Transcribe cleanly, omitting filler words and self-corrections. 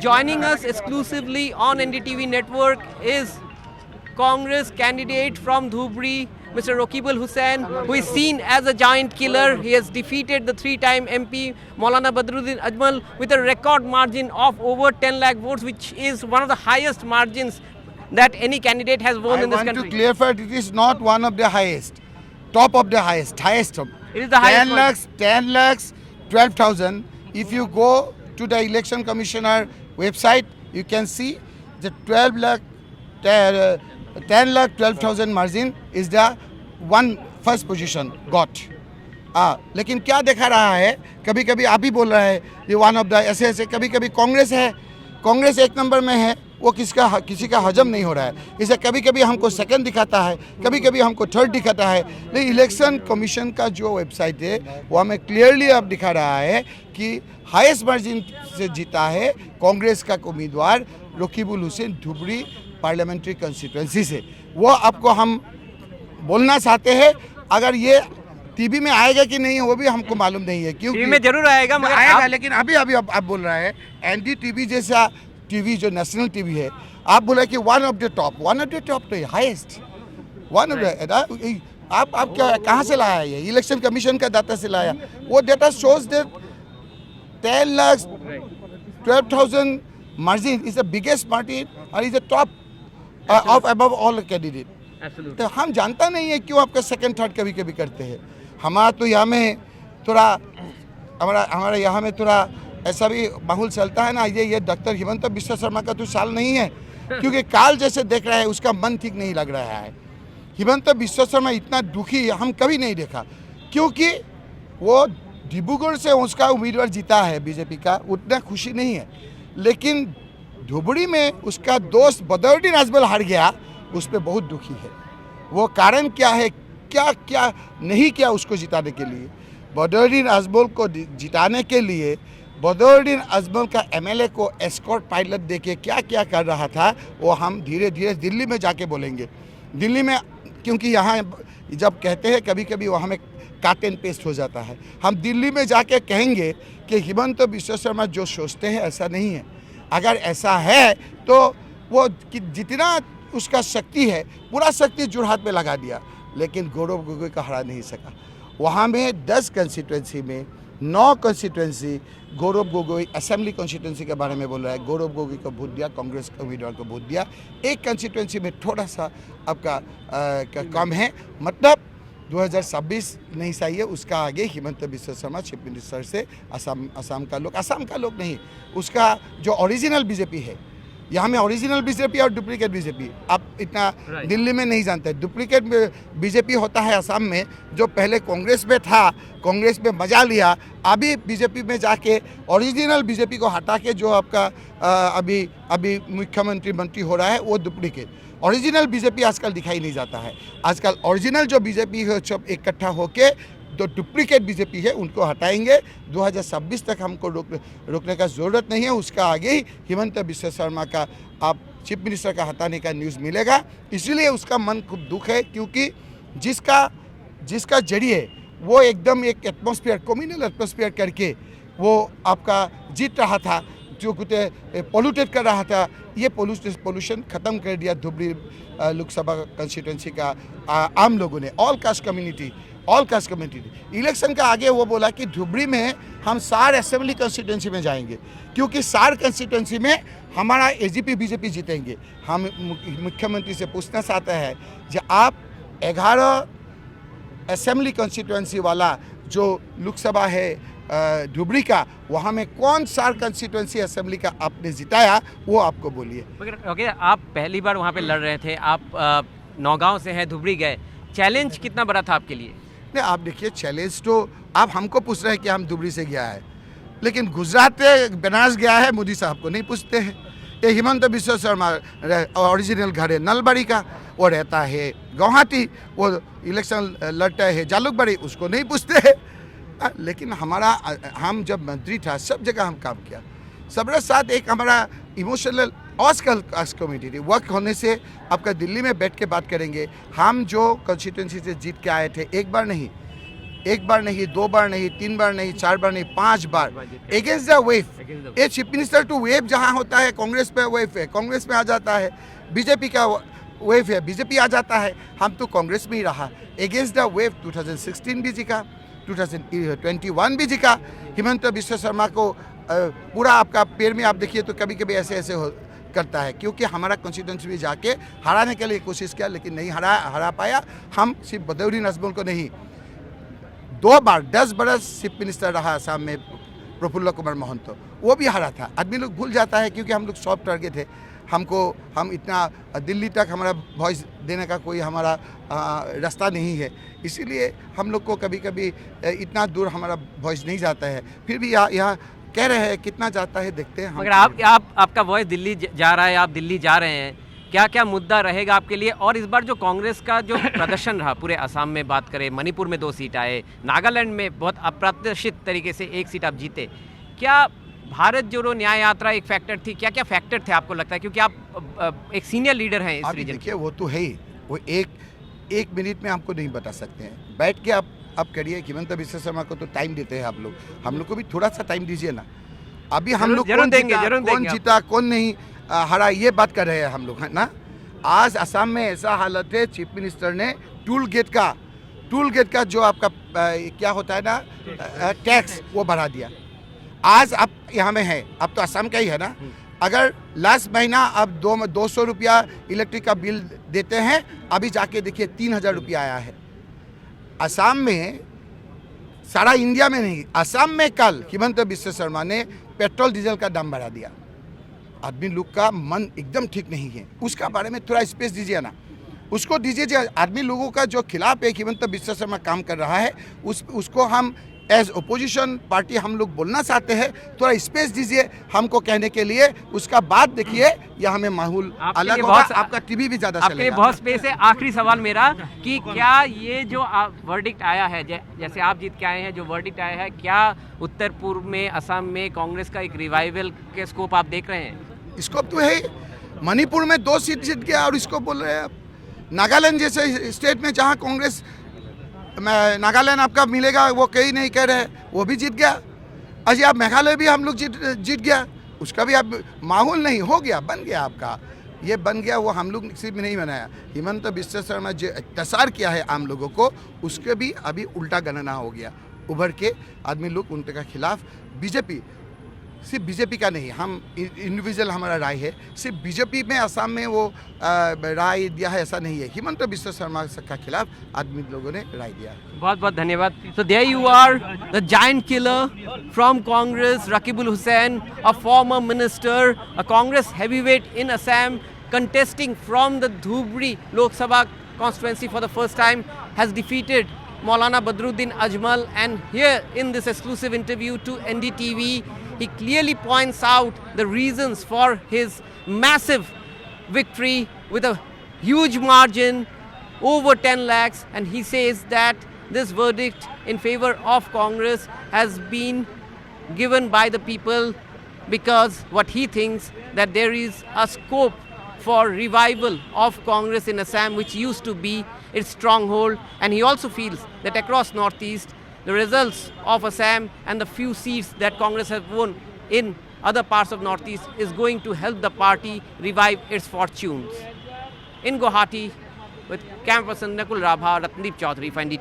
Joining us exclusively on NDTV network is Congress candidate from Dhubri, Mr. Raqibul Hussain, who is seen as a giant killer. He has defeated the three-time MP Maulana Badruddin Ajmal with a record margin of over 10 lakh votes, which is one of the highest margins that any candidate has won in this country. I want to clarify, it is not one of the highest, top of the highest. It is the highest. 10 lakhs, 12,000. If you go to the election commissioner website, you can see the 10 lakh 12,000 margin is the one first position got. लेकिन क्या देखा रहा है, कभी कभी आप ही बोल रहा है ये वन ऑफ द ऐसे कभी कभी कांग्रेस है, कांग्रेस एक नंबर में है, वो किसी का हजम नहीं हो रहा है, इसे कभी कभी हमको सेकंड दिखाता है, कभी कभी हमको थर्ड दिखाता है। लेकिन इलेक्शन कमीशन का जो वेबसाइट है वो हमें क्लियरली अब दिखा रहा है कि हाईएस्ट मार्जिन से जीता है कांग्रेस का उम्मीदवार रकीबुल हुसैन धुबरी पार्लियामेंट्री कंस्टिट्यूएंसी से। वो आपको हम बोलना चाहते हैं, अगर ये टीवी में आएगा कि नहीं वो भी हमको मालूम नहीं है, क्योंकि टीवी में जरूर आएगा, मगर आएगा, लेकिन अभी आप बोल रहे हैं एनडीटीवी जैसा टीवी जो नेशनल टीवी है, आप बोले कि वन ऑफ द टॉप तो हाईएस्ट वन ऑफ द, आप क्या कहाँ से लाया ये? इलेक्शन कमीशन का डाटा से लाया। वो data shows that 10,12,000 margin is the biggest party और is the top of above all candidate. तो हम जानता नहीं है क्यों आपका सेकंड थर्ड कभी कभी करते हैं। हमारा तो यहाँ में थोड़ा हमारा यहाँ में थोड़ा ऐसा भी माहौल चलता है ना, ये डॉक्टर हिमंत बिश्वा शर्मा का तो साल नहीं है, क्योंकि काल जैसे देख रहा है उसका मन ठीक नहीं लग रहा है। हिमंत बिश्वा शर्मा इतना दुखी हम कभी नहीं देखा, क्योंकि वो डिब्रूगढ़ से उसका उम्मीदवार जीता है बीजेपी का, उतना खुशी नहीं है। लेकिन धुबरी में उसका दोस्त बदरुद्दीन अजमल हार गया, उस पर बहुत दुखी है। वो कारण क्या है, क्या क्या नहीं किया उसको जिताने के लिए। बदरुद्दीन अजमल को जिताने के लिए बदरुद्दीन अजमल का एमएलए को एस्कॉर्ट पायलट देके क्या क्या कर रहा था, वो हम धीरे धीरे दिल्ली में जाके बोलेंगे। दिल्ली में, क्योंकि यहाँ जब कहते हैं कभी कभी वहाँ में काट एंड पेस्ट हो जाता है, हम दिल्ली में जाके कहेंगे कि हिमंत बिश्वा शर्मा जो सोचते हैं ऐसा नहीं है। अगर ऐसा है तो वो जितना उसका शक्ति है पूरा शक्ति जोरहाट में लगा दिया, लेकिन गौरव गोगोई का हरा नहीं सका। वहाँ में 10 कंस्टिट्यूंसी में 9 constituency Gaurav Gogoi assembly constituency के बारे में बोल रहा है, गौरव गोगोई को वोट दिया, कांग्रेस के उम्मीदवार को वोट दिया। एक कंस्टिट्यूंसी में थोड़ा सा आपका कम है, मतलब 2026 नहीं चाहिए, उसका आगे हिमंत बिश्वा शर्मा चीफ मिनिस्टर से असम का लोग नहीं, उसका जो ओरिजिनल बीजेपी है, यहाँ में ओरिजिनल बीजेपी और डुप्लीकेट बीजेपी आप इतना दिल्ली में नहीं जानते। डुप्लीकेट बीजेपी होता है असम में, जो पहले कांग्रेस में था, कांग्रेस में मजा लिया, अभी बीजेपी में जाके ओरिजिनल बीजेपी को हटा के जो आपका अभी मुख्यमंत्री मंत्री हो रहा है वो डुप्लीकेट। ओरिजिनल बीजेपी आजकल दिखाई नहीं जाता है। आजकल ओरिजिनल जो बीजेपी है सब इकट्ठा होके जो डुप्लीकेट बीजेपी है उनको हटाएंगे। 2026 तक हमको रोकने का ज़रूरत नहीं है, उसका आगे ही हिमंत बिश्वा शर्मा का आप चीफ मिनिस्टर का हटाने का न्यूज़ मिलेगा। इसलिए उसका मन खूब दुख है, क्योंकि जिसका जरिए वो एकदम एक एटमॉस्फेयर कम्युनल एटमॉस्फेयर करके वो आपका जीत रहा था, जो कुछ पोल्यूटेड कर रहा था, ये पोल्यूशन ख़त्म कर दिया धुबरी लोकसभा कंस्टिट्यूंसी का आम लोगों ने। ऑल कास्ट कम्युनिटी इलेक्शन का आगे वो बोला कि धुबरी में हम सार असेंबली कंस्टिट्यूंसी में जाएंगे, क्योंकि सार कंस्टिट्यूंसी में हमारा एजीपी बीजेपी जीतेंगे। हम मुख्यमंत्री से पूछना चाहते हैं कि आप 11 असेंबली कंस्टिट्यूंसी वाला जो लोकसभा है धुबरी का, वहाँ में कौन सा कंस्टिट्यूंसी असेंबली का आपने जिताया, वो आपको बोलिए। ओके, आप पहली बार वहाँ पे लड़ रहे थे, आप नौगांव से हैं, धुबरी गए, चैलेंज कितना बड़ा था आपके लिए? नहीं, आप देखिए, चैलेंज तो आप हमको पूछ रहे हैं कि हम धुबरी से गया है, लेकिन गुजरात में बनारस गया है, मोदी साहब को नहीं पूछते हैं। ये हिमंत बिश्वा शर्मा ओरिजिनल घर है नलबाड़ी का, वो रहता है गुवाहाटी, वो इलेक्शन लड़ता है जालुकबाड़ी, उसको नहीं पूछते हैं। लेकिन हम जब मंत्री था सब जगह हम काम किया, सबके साथ एक हमारा इमोशनल आजकल कम्युनिटी वर्क होने से आपका दिल्ली में बैठ के बात करेंगे। हम जो कंस्टिट्यूंसी से जीत के आए थे, एक बार नहीं एक बार नहीं, 2 बार नहीं, 3 बार नहीं, 4 बार नहीं, 5 बार अगेंस्ट द वेव। ये चीफ मिनिस्टर टू वेव जहाँ होता है, कांग्रेस पे वेव है, कांग्रेस में आ जाता है, बीजेपी का वेव है, बीजेपी आ जाता है। हम तो कांग्रेस में ही रहा, अगेंस्ट द वेव 2016 भी जीता, 2021 भी जीता। हिमंत बिश्व शर्मा को पूरा आपका पैर में आप देखिए तो कभी कभी ऐसे ऐसे करता है, क्योंकि हमारा कॉन्स्टिट्यूंसी भी जाके हराने के लिए कोशिश किया, लेकिन नहीं हरा पाया। हम सिर्फ बदौरीन अजमल को नहीं, 2 बार 10 बरस चीफ मिनिस्टर रहा असम में प्रफुल्ल कुमार महंतो, वो भी हरा था। आदमी लोग भूल जाता है क्योंकि हम लोग सॉफ्ट टारगेट है। हम इतना दिल्ली तक हमारा वॉइस देने का कोई हमारा रास्ता नहीं है, इसीलिए हम लोग को कभी कभी इतना दूर हमारा वॉइस नहीं जाता है। फिर भी यहाँ कह रहे हैं कितना जाता है, देखते हैं। मगर आपका वॉइस दिल्ली जा रहा है, आप दिल्ली जा रहे हैं, क्या क्या मुद्दा रहेगा आपके लिए? और इस बार जो कांग्रेस का जो प्रदर्शन रहा पूरे असम में, बात करें मणिपुर में 2 सीट आए, नागालैंड में बहुत अप्रत्याशित तरीके से 1 सीट आप जीते, क्या भारत जोड़ो न्याय यात्रा एक फैक्टर थी? क्या क्या फैक्टर थे आपको लगता है, क्योंकि आप एक सीनियर लीडर हैं इस रीजन? देखिए वो तो है ही, वो एक मिनट में आपको नहीं बता सकते हैं। बैठ के आप करिए। हिमंत बिश्व शर्मा को तो टाइम देते हैं आप लोग, हम लोग को भी थोड़ा सा टाइम दीजिए ना। अभी हम लोग कौन जीता कौन नहीं हरा ये बात कर रहे हैं हम लोग, है ना। आज असम में ऐसा हालत है, चीफ मिनिस्टर ने टूल गेट का जो आपका क्या होता है ना टैक्स, वो बढ़ा दिया। आज आप यहाँ में है, अब तो असम का ही है ना। अगर लास्ट महीना अब 200 रुपया इलेक्ट्रिक का बिल देते हैं, अभी जाके देखिए 3000 रुपया आया है। असम में, सारा इंडिया में नहीं, असम में कल हिमंत बिश्व शर्मा ने पेट्रोल डीजल का दाम बढ़ा दिया। आदमी लोग का मन एकदम ठीक नहीं है, उसका बारे में थोड़ा स्पेस दीजिए ना, उसको दीजिए। आदमी लोगों का जो खिलाफ एक हिमंत बिश्व शर्मा काम कर रहा है, उसको हम एज ओपोजिशन पार्टी हम लोग बोलना चाहते हैं, थोड़ा स्पेस दीजिए हमको कहने के लिए। उसका बाद देखिए यहाँ में माहौल अलग होगा, आपका टीवी भी ज़्यादा चलेगा। आपके लिए बहुत स्पेस है। आखिरी सवाल मेरा कि क्या ये जो वर्डिक्ट आया है, जैसे आप जीत के आए हैं, जो वर्डिक्ट आया है, क्या उत्तर पूर्व में असम में कांग्रेस का एक रिवाइवल के स्कोप आप देख रहे हैं? स्कोप तो है। मणिपुर में 2 सीट जीत गया और इसको बोल रहे हैं आप। नागालैंड जैसे स्टेट में जहाँ कांग्रेस, नागालैंड आपका मिलेगा वो कहीं नहीं कह रहे, वो भी जीत गया। अजी आप मेघालय भी हम लोग जीत गया, उसका भी आप माहौल नहीं हो गया, बन गया आपका, ये बन गया। वो हम लोग सिर्फ नहीं बनाया, हिमंत बिश्व शर्मा जो अत्याचार किया है आम लोगों को, उसके भी अभी उल्टा गणना हो गया उभर के। आदमी लोग उनके खिलाफ, बीजेपी सिर्फ बीजेपी का नहीं, हम इंडिविजुअल हमारा राय है, सिर्फ बीजेपी में असम में वो राय दिया है ऐसा नहीं है, हिमंत बिश्व शर्मा के खिलाफ आदमी लोगों ने राय दिया है। बहुत बहुत धन्यवाद। So there you are, the giant killer from Congress, Rakibul Hussain, a former minister, a Congress heavyweight in Assam, contesting from the Dhubri Lok Sabha constituency for the first time, has defeated Maulana Badruddin Ajmal. And here in this exclusive interview to NDTV, he clearly points out the reasons for his massive victory with a huge margin, over 10 lakhs, and he says that this verdict in favor of Congress has been given by the people because what he thinks that there is a scope for revival of Congress in Assam, which used to be its stronghold. And he also feels that across Northeast, the results of Assam and the few seats that Congress has won in other parts of Northeast is going to help the party revive its fortunes. In Guwahati, with camera person Nakul Rabha, Ratndeep Chaudhary for NDTV.